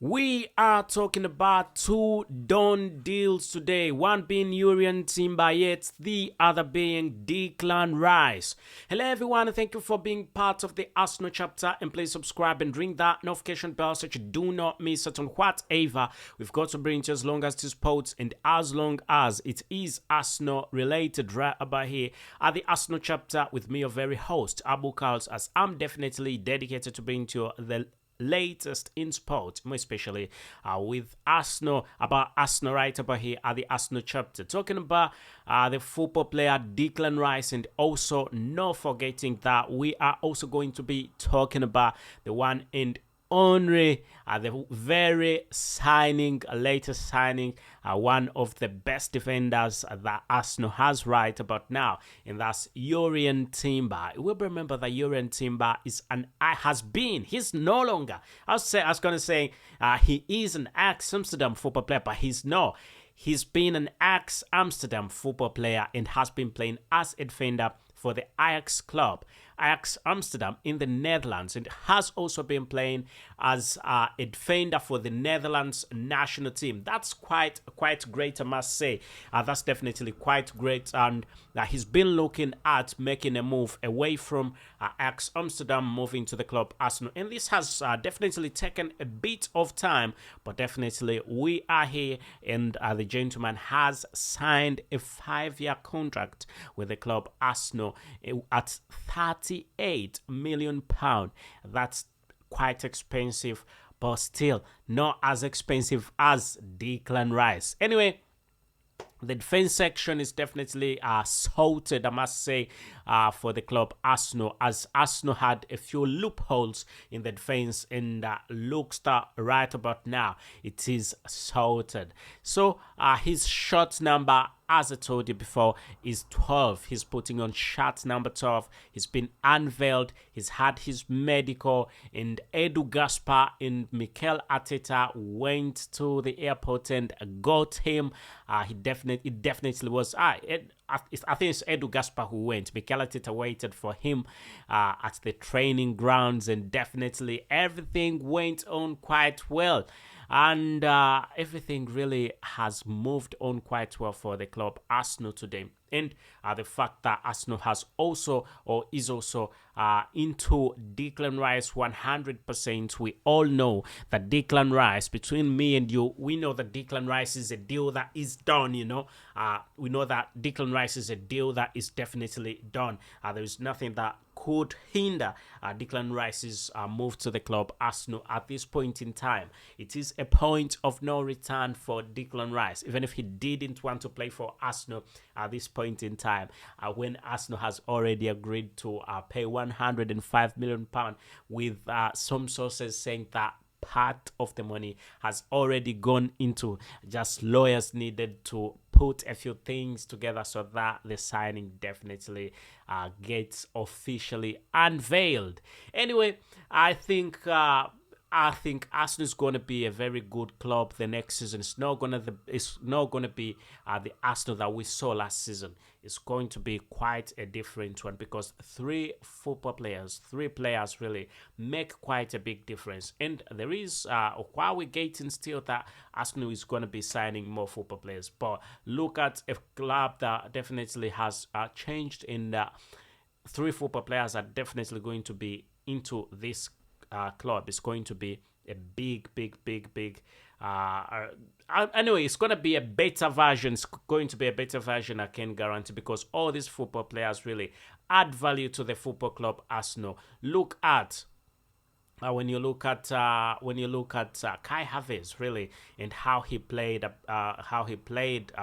We are talking about two done deals today, one being Urian Timber, yet the other being Declan Rice. Hello everyone, and thank you for being part of the Arsenal chapter, and please subscribe and ring that notification bell so you do not miss out on whatever we've got to bring to you as long as it is sports and as long as it is Arsenal related right about here at the Arsenal chapter with me, your very host, Abu Carls, as I'm definitely dedicated to bring to you the latest in sport, more especially with Arsenal, about Arsenal right about here at the Arsenal chapter, talking about the football player Declan Rice, and also not forgetting that we are also going to be talking about the one and only the very latest signing, one of the best defenders that Arsenal has right about now, and that's Urian Timber. You will remember that Urian Timber he's no longer, I was going to say he is an ex-Amsterdam football player, but he's not. He's been an ex-Amsterdam football player and has been playing as a defender for the Ajax club, Ajax Amsterdam in the Netherlands, and has also been playing as a defender for the Netherlands national team. That's quite great, I must say. That's definitely quite great, and he's been looking at making a move away from Ajax Amsterdam, moving to the club Arsenal, and this has definitely taken a bit of time, but definitely we are here, and the gentleman has signed a 5-year contract with the club Arsenal at £38 million. That's quite expensive, but still not as expensive as Declan Rice. Anyway, the defense section is definitely sorted, I must say, for the club Arsenal, as Arsenal had a few loopholes in the defense, and looks that right about now it is sorted. So his shot number, as I told you before, is 12. He's putting on shot number 12. He's been unveiled. He's had his medical, and Edu Gaspar and Mikel Arteta went to the airport and got him. It definitely was. I think it's Edu Gaspar who went. Mikel Arteta waited for him at the training grounds, and definitely everything went on quite well. And everything really has moved on quite well for the club Arsenal today. And the fact that Arsenal has also, or is also, into Declan Rice 100%. We all know that Declan Rice, between me and you, we know that Declan Rice is a deal that is done, we know that Declan Rice is a deal that is definitely done. There is nothing that could hinder Declan Rice's move to the club Arsenal at this point in time. It is a point of no return for Declan Rice, even if he didn't want to play for Arsenal at this point in time, when Arsenal has already agreed to pay £105 million, with some sources saying that part of the money has already gone into just lawyers needed to put a few things together so that the signing definitely gets officially unveiled. Anyway, I think Arsenal is going to be a very good club the next season. It's not going to be the Arsenal that we saw last season. It's going to be quite a different one, because three players really make quite a big difference. And there is, while we're getting still that Arsenal is going to be signing more football players, but look at a club that definitely has changed in that three football players are definitely going to be into this club. Is going to be a big anyway, it's going to be a better version. It's going to be a better version, I can guarantee, because all these football players really add value to the football club Arsenal. Look at when you look at Kai Havertz, really, and how he played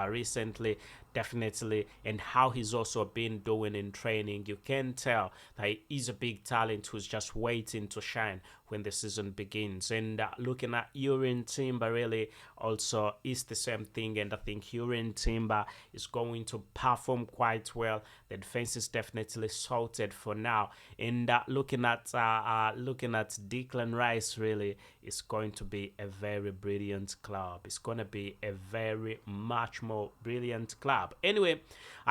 recently, definitely, and how he's also been doing in training. You can tell that he is a big talent who's just waiting to shine when the season begins. And looking at Urian Timber, really also is the same thing, and I think Urian Timber is going to perform quite well. The defense is definitely sorted for now, and looking at Declan Rice, really is going to be a very brilliant club. It's going to be a very much more brilliant club. club. Anyway,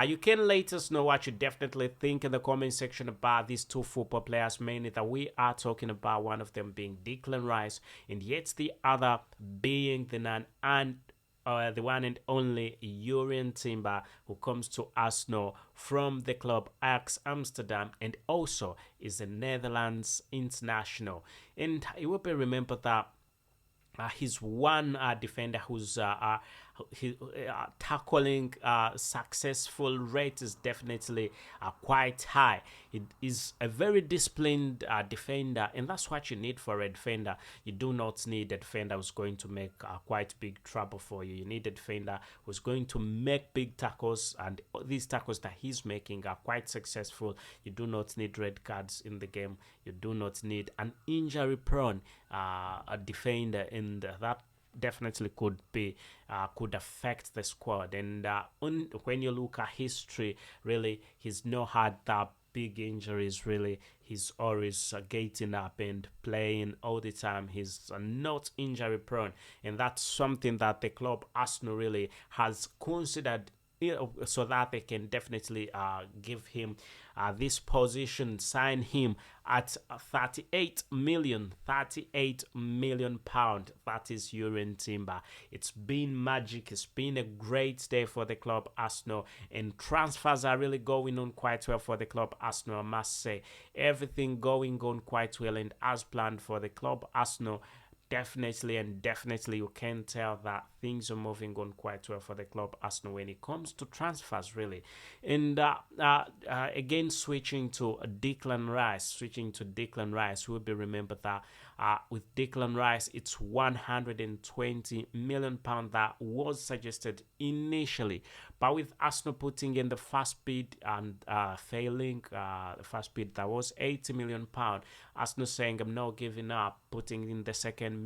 you can let us know what you definitely think in the comment section about these two football players, mainly that we are talking about, one of them being Declan Rice and yet the other being the one and only Jurrien Timber, who comes to Arsenal from the club Ajax Amsterdam and also is a Netherlands international. And it will be remembered that he's one defender whose tackling successful rate is definitely quite high. He is a very disciplined defender, and that's what you need for a defender. You do not need a defender who's going to make quite big trouble for you. You need a defender who's going to make big tackles, and these tackles that he's making are quite successful. You do not need red cards in the game. You do not need an injury-prone a defender, and that definitely could affect the squad. And when you look at history, really, he's not had that big injuries. Really, he's always getting up and playing all the time. He's not injury prone, and that's something that the club Arsenal really has considered, so that they can definitely give him this position, sign him at 38 million pound. That is Jurrien Timber. It's been magic. It's been a great day for the club Arsenal, and transfers are really going on quite well for the club Arsenal, I must say. Everything going on quite well and as planned for the club Arsenal. Definitely you can tell that things are moving on quite well for the club Arsenal when it comes to transfers, really. And again, switching to Declan Rice, will be remembered that with Declan Rice, it's 120 million pound that was suggested initially, but with Arsenal putting in the first bid and failing, the first bid that was 80 million pound, Arsenal saying I'm not giving up, putting in the second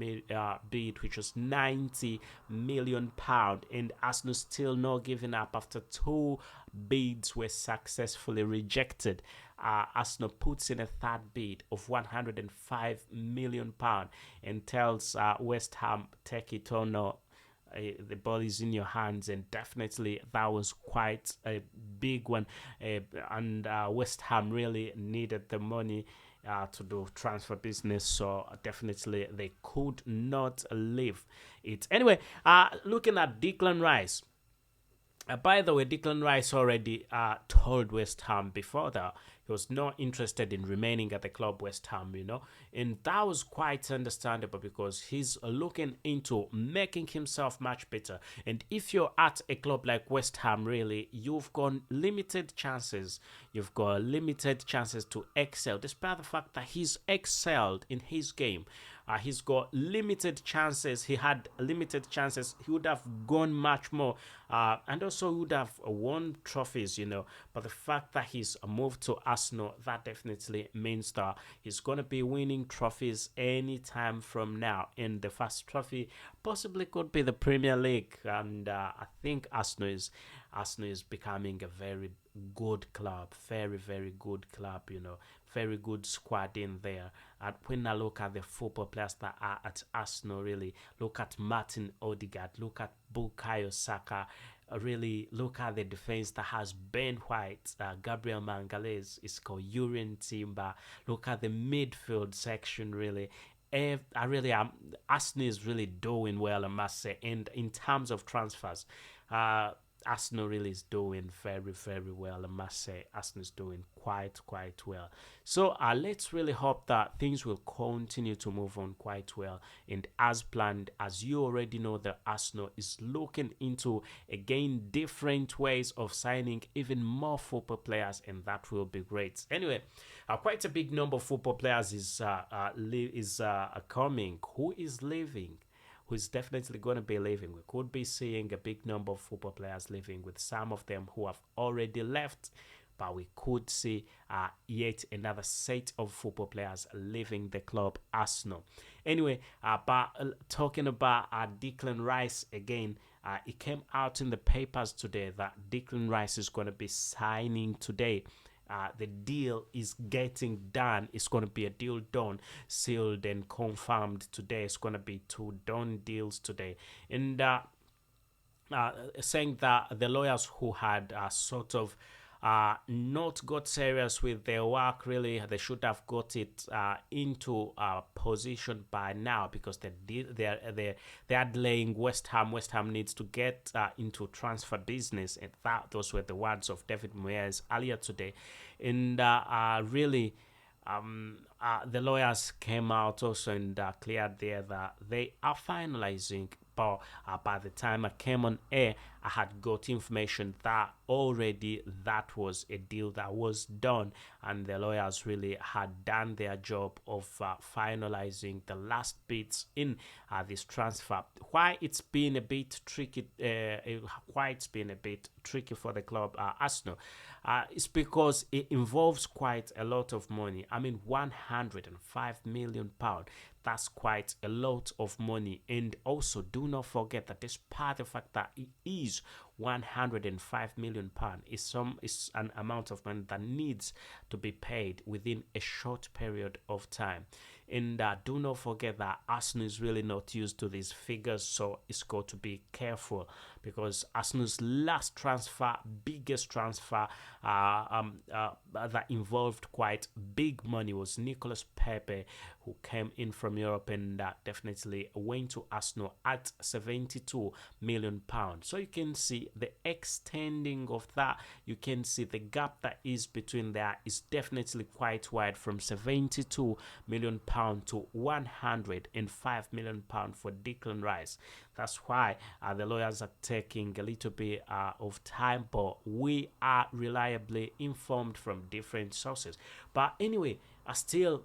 bid, which was 90 million pound, and Arsenal still not giving up after two bids were successfully rejected. Arsenal puts in a third bid of 105 million pound and tells West Ham, take it or not. The ball is in your hands, and definitely that was quite a big one, and West Ham really needed the money to do transfer business, so definitely they could not leave it. Anyway, looking at Declan Rice. By the way, Declan Rice already told West Ham before that he was not interested in remaining at the club West Ham, and that was quite understandable because he's looking into making himself much better. And if you're at a club like West Ham, really, you've got limited chances. You've got limited chances to excel, despite the fact that he's excelled in his game. He's got limited chances. He had limited chances. He would have gone much more, and also would have won trophies, But the fact that he's moved to Arsenal, that definitely means that he's going to be winning trophies anytime from now. And the first trophy possibly could be the Premier League. And I think Arsenal is becoming a very good club, very, very good club, very good squad in there. And when I look at the football players that are at Arsenal, really, look at Martin Odegaard, look at Bukayo Saka, really look at the defense that has Ben White, Gabriel Magalhaes, it's called Jurrien Timber. Look at the midfield section, really. Arsenal is really doing well, I must say. And in terms of transfers, Arsenal really is doing very, very well, I must say. Arsenal is doing quite well. So let's really hope that things will continue to move on quite well. And as planned, as you already know, that Arsenal is looking into, again, different ways of signing even more football players, and that will be great. Anyway, quite a big number of football players is coming. Who is leaving? Who is definitely going to be leaving? We could be seeing a big number of football players leaving, with some of them who have already left, but we could see yet another set of football players leaving the club Arsenal. Anyway, but talking about Declan Rice again, it came out in the papers today that Declan Rice is going to be signing today. The deal is getting done. It's going to be a deal done, sealed and confirmed today. It's going to be two done deals today. And saying that the lawyers who had sort of not got serious with their work, really, they should have got it into position by now, because they are delaying West Ham. West Ham needs to get into transfer business, and those were the words of David Moyes earlier today. And really, the lawyers came out also and cleared there that they are finalizing. But by the time I came on air, I had got information that already that was a deal that was done, and the lawyers really had done their job of finalizing the last bits in this transfer. Why it's been a bit tricky? Why it's been a bit tricky for the club Arsenal? It's because it involves quite a lot of money. I mean, 105 million pound. That's quite a lot of money. And also, do not forget that despite the fact that it is 105 million pound, is an amount of money that needs to be paid within a short period of time. And do not forget that Arsenal is really not used to these figures, so it's got to be careful, because Arsenal's last transfer, biggest transfer that involved quite big money, was Nicolas Pepe, who came in from Europe and definitely went to Arsenal at 72 million pounds. So you can see the extending of that. You can see the gap that is between there is definitely quite wide, from 72 million pounds to 105 million pounds for Declan Rice. That's why the lawyers are taking a little bit of time, but we are reliably informed from different sources. But anyway, still,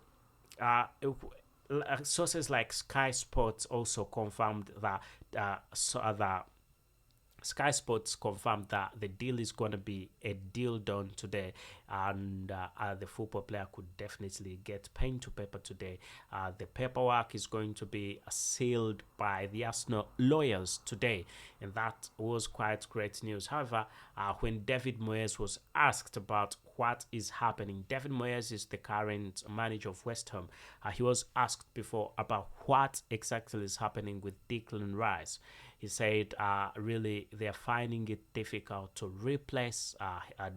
sources like Sky Sports also confirmed that Sky Sports confirmed that the deal is going to be a deal done today, and the football player could definitely get pen to paper today. The paperwork is going to be sealed by the Arsenal lawyers today, and that was quite great news. However, when David Moyes was asked about what is happening, David Moyes is the current manager of West Ham. He was asked before about what exactly is happening with Declan Rice. He said, really, they're finding it difficult to replace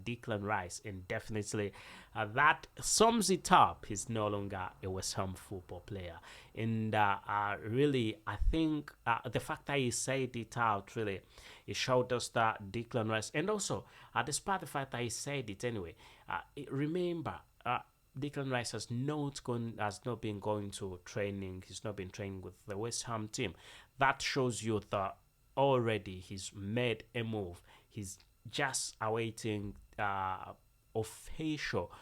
Declan Rice, and definitely that sums it up. He's no longer a West Ham football player. And really, I think the fact that he said it out, really, it showed us that Declan Rice, and also, despite the fact that he said it anyway, remember, Declan Rice has not been going to training. He's not been training with the West Ham team. That shows you that already he's made a move. He's just awaiting official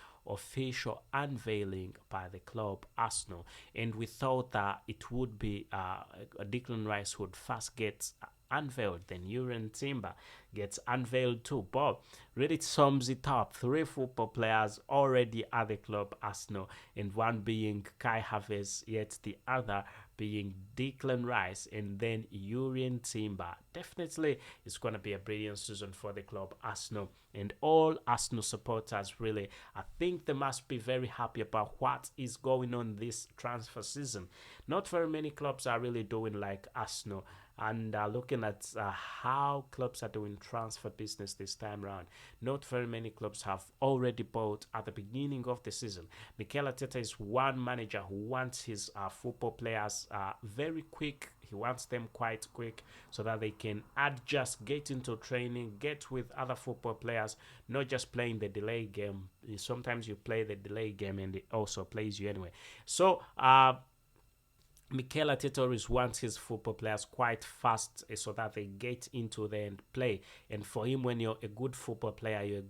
unveiling by the club Arsenal, and we thought that it would be Declan Rice would first get unveiled, then Urian Timber gets unveiled too. But really sums it up: 3 football players already at the club Arsenal, and one being Kai Havertz, yet the other being Declan Rice, and then Urian Timber. Definitely, it's going to be a brilliant season for the club Arsenal, and all Arsenal supporters, really, I think they must be very happy about what is going on this transfer season. Not very many clubs are really doing like Arsenal. And looking at how clubs are doing transfer business this time around, not very many clubs have already bought at the beginning of the season. Mikel Arteta is one manager who wants his football players very quick. He wants them quite quick so that they can adjust, get into training, get with other football players, not just playing the delay game. Sometimes you play the delay game and it also plays you anyway. So, Mikel Arteta wants his football players quite fast so that they get into there and play. And for him, when you're a good football player,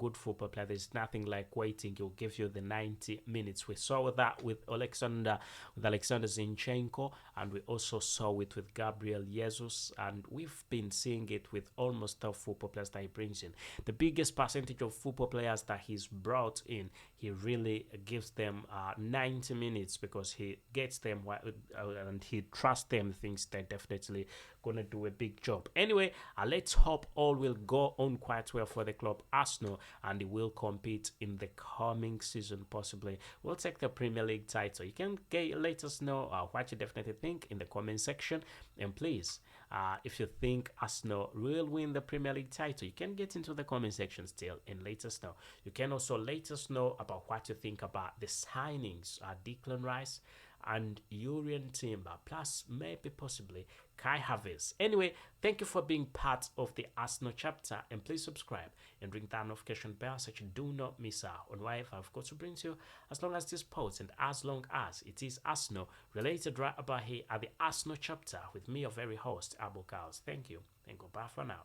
There's nothing like waiting. He'll give you the 90 minutes. We saw that with Alexander Zinchenko, and we also saw it with Gabriel Jesus, and we've been seeing it with almost all football players that he brings in. The biggest percentage of football players that he's brought in, he really gives them 90 minutes because he gets them and he trusts them, thinks they're definitely gonna do a big job. Anyway, let's hope all will go on quite well for the club Arsenal, and they will compete in the coming season. Possibly we'll take the Premier League title. You can let us know what you definitely think in the comment section, and please, if you think Arsenal will win the Premier League title, you can get into the comment section still and let us know. You can also let us know about what you think about the signings, Declan Rice and Urian Timber, plus maybe possibly Kai Havertz. Anyway, thank you for being part of the Arsenal chapter, and please subscribe and ring that notification bell so you do not miss out on whatever I've got to bring to you, as long as this post and as long as it is Arsenal related right about here at the Arsenal chapter with me, your very host, Abu Kals. Thank you and goodbye for now.